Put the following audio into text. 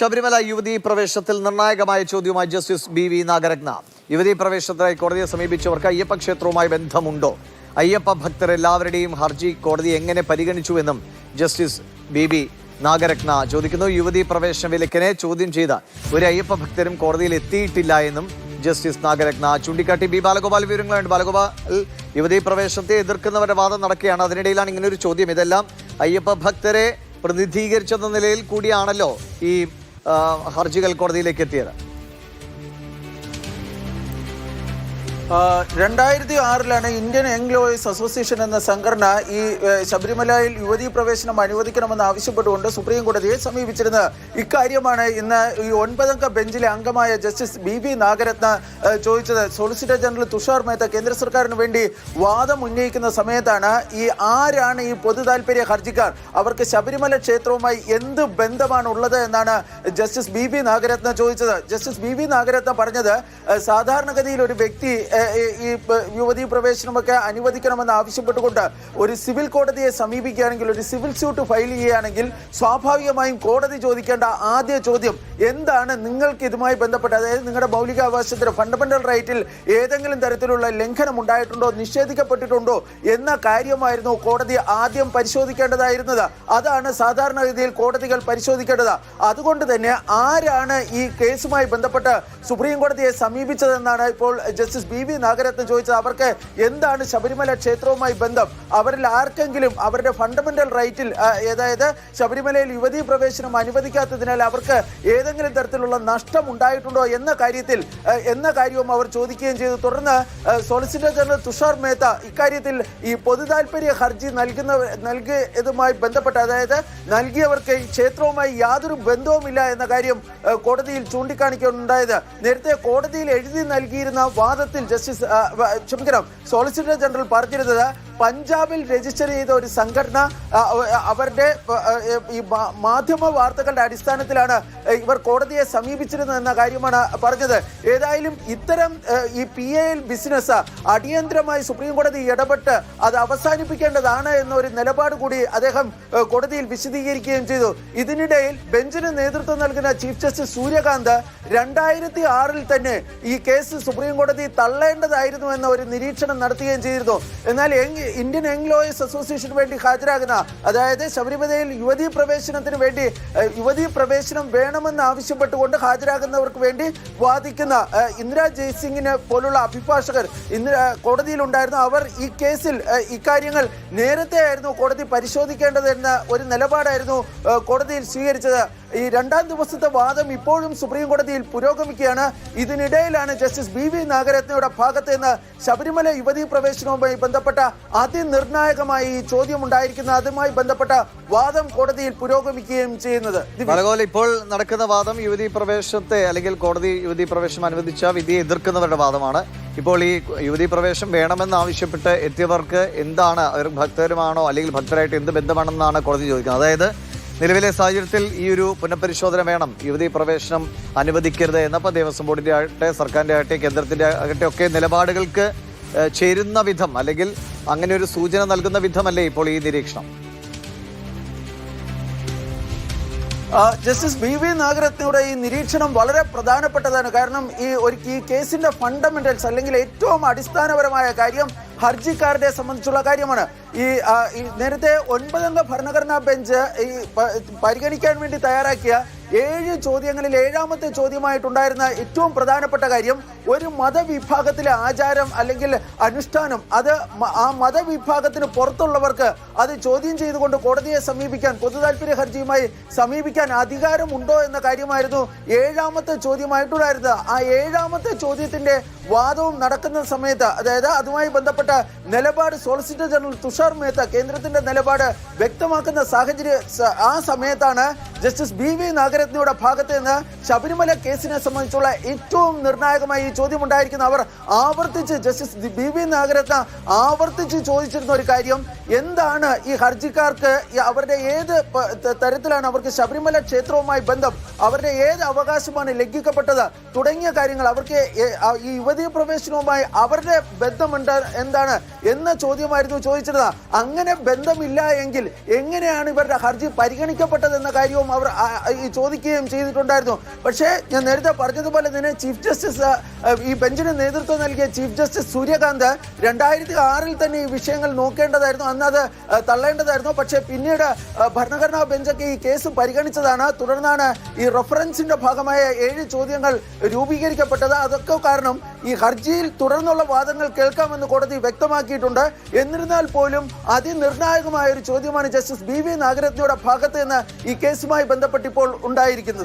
ശബരിമല യുവതീ പ്രവേശനത്തിൽ നിർണായകമായ ചോദ്യവുമായി ജസ്റ്റിസ് ബി.വി. നാഗരത്ന. യുവതീ പ്രവേശനത്തിനായി കോടതിയെ സമീപിച്ചവർക്ക് അയ്യപ്പ ക്ഷേത്രവുമായി ബന്ധമുണ്ടോ? അയ്യപ്പ ഭക്തർ എല്ലാവരുടെയും ഹർജി കോടതി എങ്ങനെ പരിഗണിച്ചുവെന്നും ജസ്റ്റിസ് ബി.വി. നാഗരത്ന ചോദിക്കുന്നു. യുവതീ പ്രവേശന വിലക്കിനെ ചോദ്യം ചെയ്ത ഒരു അയ്യപ്പ ഭക്തരും കോടതിയിൽ എത്തിയിട്ടില്ല എന്നും ജസ്റ്റിസ് നാഗരത്ന ചൂണ്ടിക്കാട്ടി. ബി ബാലഗോപാൽ വിവരങ്ങളുണ്ട്. ബാലഗോപാൽ, യുവതീ പ്രവേശനത്തെ എതിർക്കുന്നവരുടെ വാദം നടക്കുകയാണ്. അതിനിടയിലാണ് ഇങ്ങനൊരു ചോദ്യം. ഇതെല്ലാം അയ്യപ്പ ഭക്തരെ പ്രതിനിധീകരിച്ചെന്ന നിലയിൽ കൂടിയാണല്ലോ ഈ ഹർജികൾ കോടതിയിലേക്ക് എത്തിയത്. 2006 ഇന്ത്യൻ എംഗ്ലോയീസ് അസോസിയേഷൻ എന്ന സംഘടന ഈ ശബരിമലയിൽ യുവതീ പ്രവേശനം അനുവദിക്കണമെന്ന് ആവശ്യപ്പെട്ടുകൊണ്ട് സുപ്രീം കോടതിയെ സമീപിച്ചിരുന്നത്. ഇക്കാര്യമാണ് ഇന്ന് ഈ 9-അംഗ ബെഞ്ചിലെ അംഗമായ ജസ്റ്റിസ് ബി.വി. നാഗരത്ന ചോദിച്ചത്. സോളിസിറ്റർ ജനറൽ തുഷാർ മേത്ത കേന്ദ്ര സർക്കാരിന് വേണ്ടി വാദം ഉന്നയിക്കുന്ന സമയത്താണ് ആരാണ് ഈ പൊതു താൽപര്യ ഹർജിക്കാർ, അവർക്ക് ശബരിമല ക്ഷേത്രവുമായി എന്ത് ബന്ധമാണ് ഉള്ളത് എന്നാണ് ജസ്റ്റിസ് ബി.വി. നാഗരത്ന ചോദിച്ചത്. ജസ്റ്റിസ് ബി.വി. നാഗരത്ന പറഞ്ഞത്, സാധാരണഗതിയിൽ ഒരു വ്യക്തി ഈ യുവതീ പ്രവേശനമൊക്കെ അനുവദിക്കണമെന്ന് ആവശ്യപ്പെട്ടുകൊണ്ട് ഒരു സിവിൽ കോടതിയെ സമീപിക്കുകയാണെങ്കിൽ, ഒരു സിവിൽ സ്യൂട്ട് ഫയൽ ചെയ്യുകയാണെങ്കിൽ സ്വാഭാവികമായും കോടതി ചോദിക്കേണ്ട ആദ്യ ചോദ്യം എന്താണ് നിങ്ങൾക്ക് ഇതുമായി ബന്ധപ്പെട്ട്, അതായത് നിങ്ങളുടെ മൗലികാവകാശത്തിന് ഫണ്ടമെന്റൽ റൈറ്റിൽ ഏതെങ്കിലും തരത്തിലുള്ള ലംഘനം ഉണ്ടായിട്ടുണ്ടോ, നിഷേധിക്കപ്പെട്ടിട്ടുണ്ടോ എന്ന കാര്യമായിരുന്നു കോടതി ആദ്യം പരിശോധിക്കേണ്ടതായിരുന്നത്. അതാണ് സാധാരണഗതിയിൽ കോടതികൾ പരിശോധിക്കേണ്ടത്. അതുകൊണ്ട് തന്നെ ആരാണ് ഈ കേസുമായി ബന്ധപ്പെട്ട് സുപ്രീം കോടതിയെ സമീപിച്ചതെന്നാണ് ഇപ്പോൾ ജസ്റ്റിസ് ബി.വി. നാഗരത്ന ചോദിച്ചത്. അവർക്ക് എന്താണ് ശബരിമല ക്ഷേത്രവുമായി ബന്ധം, അവരിൽ ആർക്കെങ്കിലും അവരുടെ ഫണ്ടമെന്റൽ റൈറ്റിൽ, അതായത് ശബരിമലയിൽ യുവതീ പ്രവേശനം അനുവദിക്കാത്തതിനാൽ അവർക്ക് ഏതെങ്കിലും തരത്തിലുള്ള നഷ്ടം ഉണ്ടായിട്ടുണ്ടോ എന്ന കാര്യവും അവർ ചോദിക്കുകയും ചെയ്തു. തുടർന്ന് സോളിസിറ്റർ ജനറൽ തുഷാർ മേത്ത ഇക്കാര്യത്തിൽ ഈ പൊതു താൽപര്യ ഹർജി നൽകിയതുമായി ബന്ധപ്പെട്ട്, അതായത് നൽകിയവർക്ക് ക്ഷേത്രവുമായി യാതൊരു ബന്ധവുമില്ല എന്ന കാര്യം കോടതിയിൽ ചൂണ്ടിക്കാണിക്കുകയുണ്ടായത്. നേരത്തെ കോടതിയിൽ എഴുതി നൽകിയിരുന്ന വാദത്തിൽ സോളിസിറ്റർ ജനറൽ പറഞ്ഞിരുന്നത്, പഞ്ചാബിൽ രജിസ്റ്റർ ചെയ്ത ഒരു സംഘടന അവരുടെ ഈ മാധ്യമ വാർത്തകളുടെ അടിസ്ഥാനത്തിലാണ് ഇവർ കോടതിയെ സമീപിച്ചിരുന്നത് എന്ന കാര്യമാണ് പറഞ്ഞത്. ഏതായാലും ഇത്തരം ഈ PAL ബിസിനസ് അടിയന്തരമായി സുപ്രീം കോടതി ഇടപെട്ട് അത് അവസാനിപ്പിക്കേണ്ടതാണ് എന്നൊരു നിലപാട് കൂടി അദ്ദേഹം കോടതിയിൽ വിശദീകരിക്കുകയും ചെയ്തു. ഇതിനിടയിൽ ബെഞ്ചിന് നേതൃത്വം നൽകുന്ന ചീഫ് ജസ്റ്റിസ് സൂര്യകാന്ത് 2006 തന്നെ ഈ കേസ് സുപ്രീം കോടതി തള്ളേണ്ടതായിരുന്നു എന്ന ഒരു നിരീക്ഷണം നടത്തുകയും ചെയ്തിരുന്നു. എന്നാൽ ഇന്ത്യൻ എംഗ്ലോയീസ് അസോസിയേഷന് വേണ്ടി ഹാജരാകുന്ന, അതായത് ശബരിമലയിൽ യുവതീ പ്രവേശനത്തിന് വേണ്ടി യുവതീ പ്രവേശനം വേണമെന്ന് ആവശ്യപ്പെട്ടുകൊണ്ട് ഹാജരാകുന്നവർക്ക് വേണ്ടി വാദിക്കുന്ന ഇന്ദിര ജയ്സിംഗിനെ പോലുള്ള അഭിഭാഷകർ കോടതിയിലുണ്ടായിരുന്നു. അവർ ഈ കേസിൽ ഇക്കാര്യങ്ങൾ നേരത്തെ ആയിരുന്നു കോടതി പരിശോധിക്കേണ്ടതെന്ന ഒരു നിലപാടായിരുന്നു കോടതിയിൽ സ്വീകരിച്ചത്. ഈ 2ാം ദിവസത്തെ വാദം ഇപ്പോഴും സുപ്രീം കോടതിയിൽ പുരോഗമിക്കുകയാണ്. ഇതിനിടയിലാണ് ജസ്റ്റിസ് ബി.വി. നാഗരത്നയുടെ ഭാഗത്ത് നിന്ന് ശബരിമല യുവതീ പ്രവേശനവുമായി ബന്ധപ്പെട്ട അതിനിർണായകമായ ഈ ചോദ്യം ഉണ്ടായിരിക്കുന്ന അതുമായി ബന്ധപ്പെട്ട വാദം കോടതിയിൽ പുരോഗമിക്കുകയും ചെയ്യുന്നത്. ഇപ്പോൾ നടക്കുന്ന വാദം യുവതീ പ്രവേശനത്തെ, അല്ലെങ്കിൽ കോടതി യുവതീ പ്രവേശനം അനുവദിച്ച വിധിയെ എതിർക്കുന്നവരുടെ വാദമാണ്. ഇപ്പോൾ ഈ യുവതീ പ്രവേശനം വേണമെന്ന് ആവശ്യപ്പെട്ട് എത്തിയവർക്ക് എന്താണ്, അവർ ഭക്തരുമാണോ അല്ലെങ്കിൽ ഭക്തരായിട്ട് എന്ത് ബന്ധമാണെന്നാണ് കോടതി ചോദിക്കുന്നത്. അതായത് നിലവിലെ സാഹചര്യത്തിൽ ഈ ഒരു പുനഃപരിശോധന വേണം, യുവതീ പ്രവേശനം അനുവദിക്കരുത് എന്നപ്പോൾ ദേവസ്വം ബോർഡിൻ്റെ ആകട്ടെ, സർക്കാരിൻ്റെ ആകട്ടെ, കേന്ദ്രത്തിൻ്റെ ആകട്ടെ ഒക്കെ നിലപാടുകൾക്ക് ചേരുന്ന വിധം, അല്ലെങ്കിൽ അങ്ങനെ ഒരു സൂചന നൽകുന്ന വിധമല്ലേ ഇപ്പോൾ ഈ നിരീക്ഷണം? ജസ്റ്റിസ് ബി.വി. നാഗരത്നയുടെ ഈ നിരീക്ഷണം വളരെ പ്രധാനപ്പെട്ടതാണ്. കാരണം ഈ കേസിന്റെ ഫണ്ടമെന്റൽസ്, അല്ലെങ്കിൽ ഏറ്റവും അടിസ്ഥാനപരമായ കാര്യം ഹർജിക്കാരുടെ സംബന്ധിച്ചുള്ള കാര്യമാണ്. ഈ നേരത്തെ 9-അംഗ ഭരണഘടനാ ബെഞ്ച് ഈ പരിഗണിക്കാൻ വേണ്ടി തയ്യാറാക്കിയ 7 ചോദ്യങ്ങളിൽ 7ാമത്തെ ചോദ്യമായിട്ടുണ്ടായിരുന്ന ഏറ്റവും പ്രധാനപ്പെട്ട കാര്യം, ഒരു മതവിഭാഗത്തിലെ ആചാരം അല്ലെങ്കിൽ അനുഷ്ഠാനം അത് ആ മതവിഭാഗത്തിന് പുറത്തുള്ളവർക്ക് അത് ചോദ്യം ചെയ്തുകൊണ്ട് കോടതിയെ സമീപിക്കാൻ, പൊതു താൽപര്യ ഹർജിയുമായി സമീപിക്കാൻ അധികാരമുണ്ടോ എന്ന കാര്യമായിരുന്നു 7ാമത്തെ ചോദ്യമായിട്ടുണ്ടായിരുന്നത്. ആ 7ാമത്തെ ചോദ്യത്തിന്റെ വാദവും നടക്കുന്ന സമയത്ത്, അതായത് അതുമായി ബന്ധപ്പെട്ട നിലപാട് സോളിസിറ്റർ ജനറൽ തുഷാർ മേത്ത കേന്ദ്രത്തിന്റെ നിലപാട് വ്യക്തമാക്കുന്ന ആ സമയത്താണ് ജസ്റ്റിസ് ബി.വി. നാഗരത്നയുടെ ഭാഗത്ത് നിന്ന് ശബരിമല കേസിനെ സംബന്ധിച്ചുള്ള ഏറ്റവും നിർണായകമായ ഈ ചോദ്യം ഉണ്ടായിരിക്കുന്നത്. അവർ ആവർത്തിച്ച് ജസ്റ്റിസ് BV നാഗരത്ന ആവർത്തിച്ച് ചോദിച്ചിരുന്ന ഒരു കാര്യം, എന്താണ് ഈ ഹർജിക്കാർക്ക് അവരുടെ ഏത് തരത്തിലാണ് അവർക്ക് ശബരിമല ക്ഷേത്രവുമായി ബന്ധം, അവരുടെ ഏത് അവകാശമാണ് ലംഘിക്കപ്പെട്ടത് തുടങ്ങിയ കാര്യങ്ങൾ, അവർക്ക് ഈ യുവതീ പ്രവേശനവുമായി അവരുടെ ബന്ധമുണ്ട് എന്താണ് എന്ന ചോദ്യമായിരുന്നു ചോദിച്ചിരുന്നത്. അങ്ങനെ ബന്ധമില്ല എങ്കിൽ എങ്ങനെയാണ് ഇവരുടെ ഹർജി പരിഗണിക്കപ്പെട്ടതെന്ന കാര്യവും അവർ ചോദിക്കുകയും ചെയ്തിട്ടുണ്ടായിരുന്നു. പക്ഷേ ഞാൻ നേരത്തെ പറഞ്ഞതുപോലെ തന്നെ ചീഫ് ജസ്റ്റിസ് ഈ ബെഞ്ചിന് നേതൃത്വം നൽകിയ ചീഫ് ജസ്റ്റിസ് സൂര്യകാന്ത് 2006 തന്നെ ഈ വിഷയങ്ങൾ നോക്കേണ്ടതായിരുന്നു, അന്ന് അത് തള്ളേണ്ടതായിരുന്നു. പക്ഷേ പിന്നീട് ഭരണഘടനാ ബെഞ്ചൊക്കെ ഈ കേസ് പരിഗണിച്ചതാണ്. തുടർന്നാണ് ഈ റഫറൻസിന്റെ ഭാഗമായ 7 ചോദ്യങ്ങൾ രൂപീകരിക്കപ്പെട്ടത്. അതൊക്കെ കാരണം ഈ ഹർജിയിൽ തുടർന്നുള്ള വാദങ്ങൾ കേൾക്കാമെന്ന് കോടതി വ്യക്തമാക്കിയിട്ടുണ്ട്. എന്നിരുന്നാൽ പോലും അതിനിർണായകമായ ഒരു ചോദ്യമാണ് ജസ്റ്റിസ് BV നാഗരത്നയുടെ ഭാഗത്ത് നിന്ന് ഈ കേസുമായി ബന്ധപ്പെട്ട് ഇപ്പോൾ ഉണ്ടായിരിക്കുന്നത്.